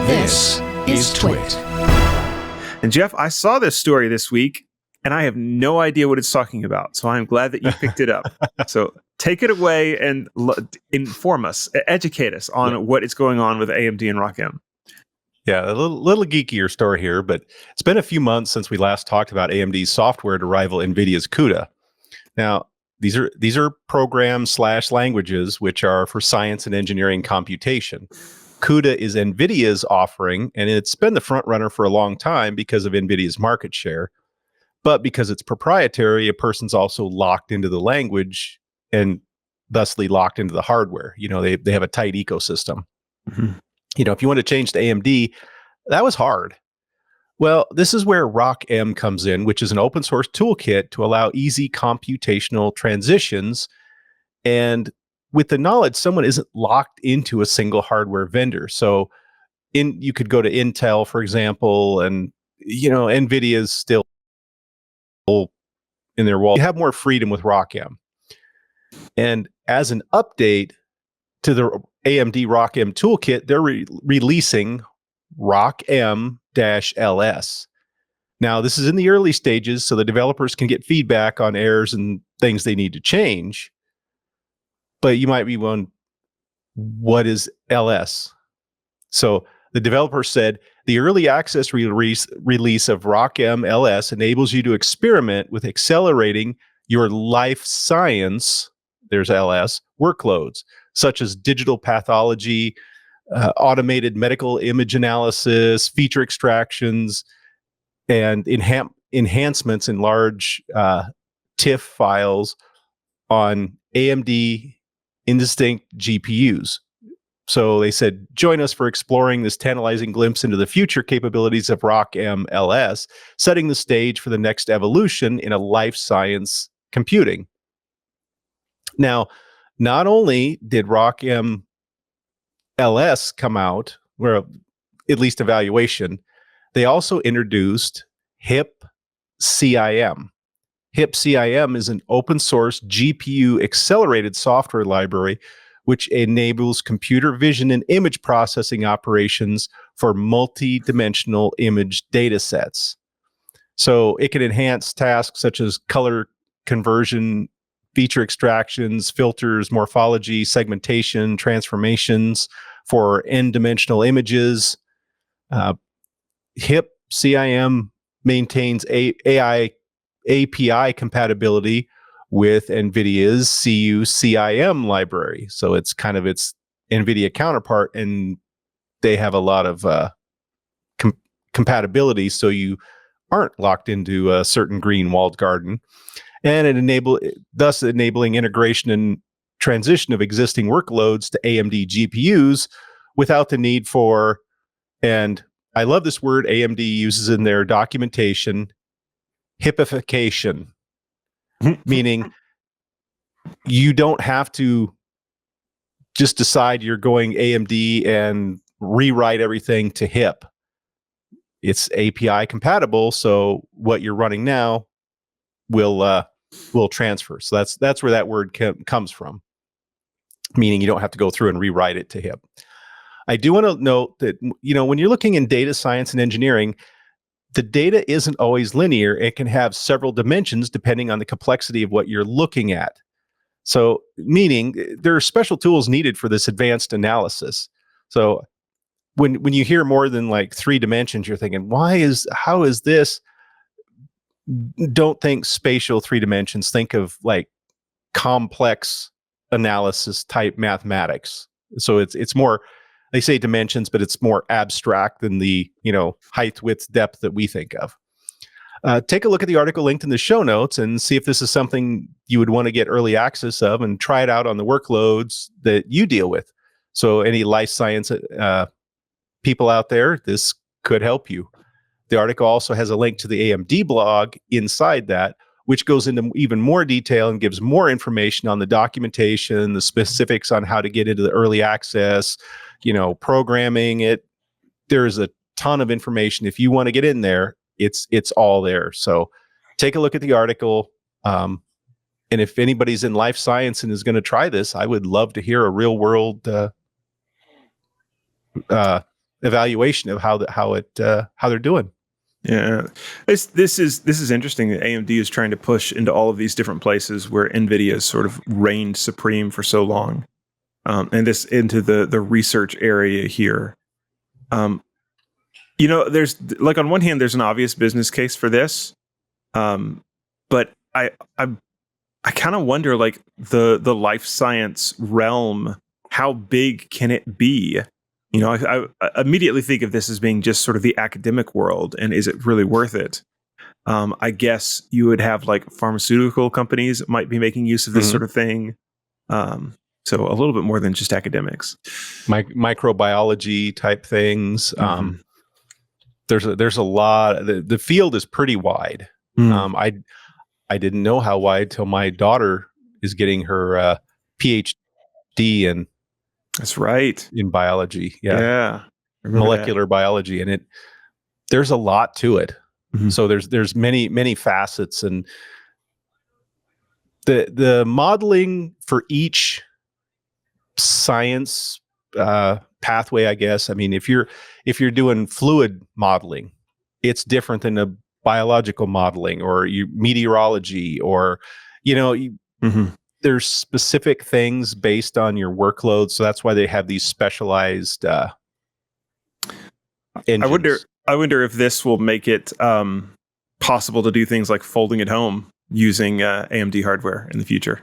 This is TWiT. And Jeff, I saw this story this week, and I have no idea what it's talking about. So I'm glad that you picked it up. So take it away and inform us, educate us on what is going on with AMD and ROCm. Yeah, a little geekier story here, but it's been a few months since we last talked about AMD's software to rival NVIDIA's CUDA. Now, these are programs / languages which are for science and engineering computation. CUDA is NVIDIA's offering, and it's been the front runner for a long time because of NVIDIA's market share. But because it's proprietary, a person's also locked into the language and thusly locked into the hardware. You know, they have a tight ecosystem. Mm-hmm. You know, if you want to change to AMD, that was hard. Well, this is where ROCm comes in, which is an open source toolkit to allow easy computational transitions. And with the knowledge, someone isn't locked into a single hardware vendor. So you could go to Intel, for example, and, you know, NVIDIA is still in their wall. You have more freedom with ROCm. And as an update to the AMD ROCm toolkit, they're releasing ROCm-LS. Now, this is in the early stages, so the developers can get feedback on errors and things they need to change. But you might be wondering, what is LS? So the developer said, the early access release of ROCm-LS enables you to experiment with accelerating your life science, there's LS, workloads, such as digital pathology, automated medical image analysis, feature extractions, and enhancements in large TIFF files on AMD indistinct GPUs. So they said, join us for exploring this tantalizing glimpse into the future capabilities of ROCm-LS, setting the stage for the next evolution in a life science computing. Now, not only did ROCm-LS come out, or at least evaluation, they also introduced hipCIM. hipCIM is an open source GPU accelerated software library which enables computer vision and image processing operations for multi-dimensional image data sets. So it can enhance tasks such as color conversion, feature extractions, filters, morphology, segmentation, transformations for n-dimensional images. hipCIM maintains AI API compatibility with NVIDIA's cuCIM library. So it's kind of its NVIDIA counterpart, and they have a lot of compatibility, so you aren't locked into a certain green walled garden. And thus enabling integration and transition of existing workloads to AMD GPUs without the need for, and I love this word AMD uses in their documentation, hipification, meaning you don't have to just decide you're going AMD and rewrite everything to HIP. It's API compatible, so what you're running now will transfer. So that's where that word comes from, meaning you don't have to go through and rewrite it to HIP. I do want to note that, you know, when you're looking in data science and engineering, the data isn't always linear. It can have several dimensions depending on the complexity of what you're looking at. So, meaning there are special tools needed for this advanced analysis. So when you hear more than like 3 dimensions, you're thinking, how is this? Don't think spatial 3 dimensions. Think of like complex analysis type mathematics. So it's more, they say dimensions, but it's more abstract than the, you know, height, width, depth that we think of. Take a look at the article linked in the show notes and see if this is something you would want to get early access of and try it out on the workloads that you deal with. So any life science people out there, this could help you. The article also has a link to the AMD blog inside that, which goes into even more detail and gives more information on the documentation, the specifics on how to get into the early access, you know, programming it. There's a ton of information. If you want to get in there, it's all there. So take a look at the article. And if anybody's in life science and is going to try this, I would love to hear a real world evaluation of how they're doing. Yeah, this is interesting that AMD is trying to push into all of these different places where NVIDIA has sort of reigned supreme for so long, and this into the research area here. There's like on one hand, there's an obvious business case for this, but I kind of wonder, like the life science realm, how big can it be? I immediately think of this as being just sort of the academic world, and is it really worth it? I guess you would have like pharmaceutical companies might be making use of this sort of thing. So a little bit more than just academics. Microbiology type things. There's a lot. The field is pretty wide. I didn't know how wide till my daughter is getting her PhD in. That's right. In biology. Yeah. Molecular biology. And there's a lot to it. So there's many facets, and the modeling for each science pathway, I guess. I mean, if you're doing fluid modeling, it's different than a biological modeling or meteorology, or there's specific things based on your workload. So that's why they have these specialized engines. I wonder if this will make it possible to do things like folding at home using AMD hardware in the future.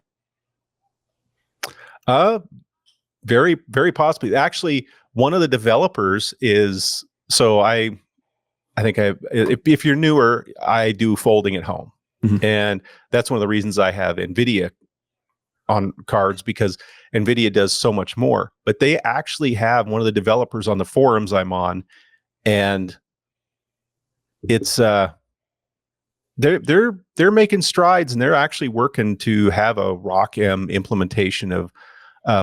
Very, very possibly. Actually, one of the developers is, so I think if you're newer, I do folding at home. And that's one of the reasons I have NVIDIA on cards, because NVIDIA does so much more. But they actually have one of the developers on the forums I'm on, and it's they're making strides, and they're actually working to have a ROCm implementation of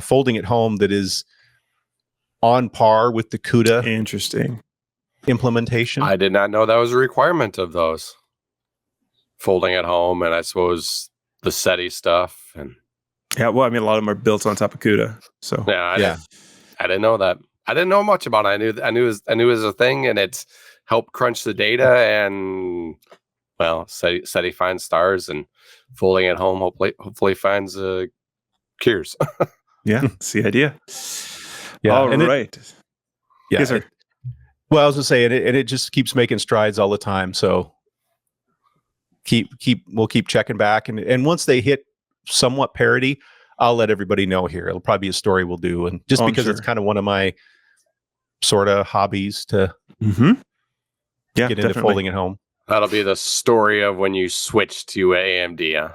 folding at home that is on par with the CUDA interesting implementation. I did not know that was a requirement of those folding at home, and I suppose the SETI stuff. And yeah, well, I mean, a lot of them are built on top of CUDA. So I didn't know that. I didn't know much about it. I knew it was a thing, and it's helped crunch the data, and well, SETI finds stars, and folding at home hopefully finds cures. Yeah, that's the idea. Yeah, all right. Yes, sir. Well, I was gonna say, and it just keeps making strides all the time. So we'll keep checking back, and once they hit somewhat parity, I'll let everybody know here. It'll probably be a story we'll do, and just because it's kind of one of my sort of hobbies to get into folding at home. That'll be the story of when you switch to AMD.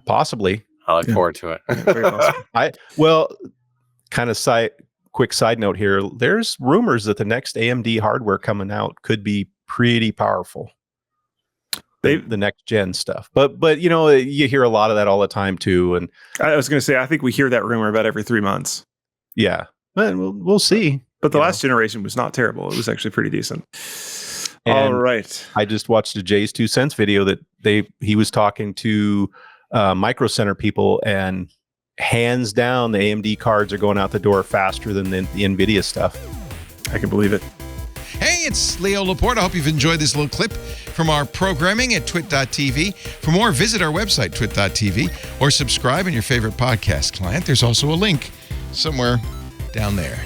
Possibly. I look forward to it. Very possible. Kind of quick side note here. There's rumors that the next AMD hardware coming out could be pretty powerful. The next gen stuff, but you hear a lot of that all the time too. And I was going to say, I think we hear that rumor about every 3 months. Yeah, but we'll see. But the last generation was not terrible. It was actually pretty decent. And all right. I just watched a Jay's 2 cents video that he was talking to Micro Center people, and hands down, the AMD cards are going out the door faster than the NVIDIA stuff. I can believe it. Hey, it's Leo Laporte. I hope you've enjoyed this little clip from our programming at twit.tv. For more, visit our website, twit.tv, or subscribe in your favorite podcast client. There's also a link somewhere down there.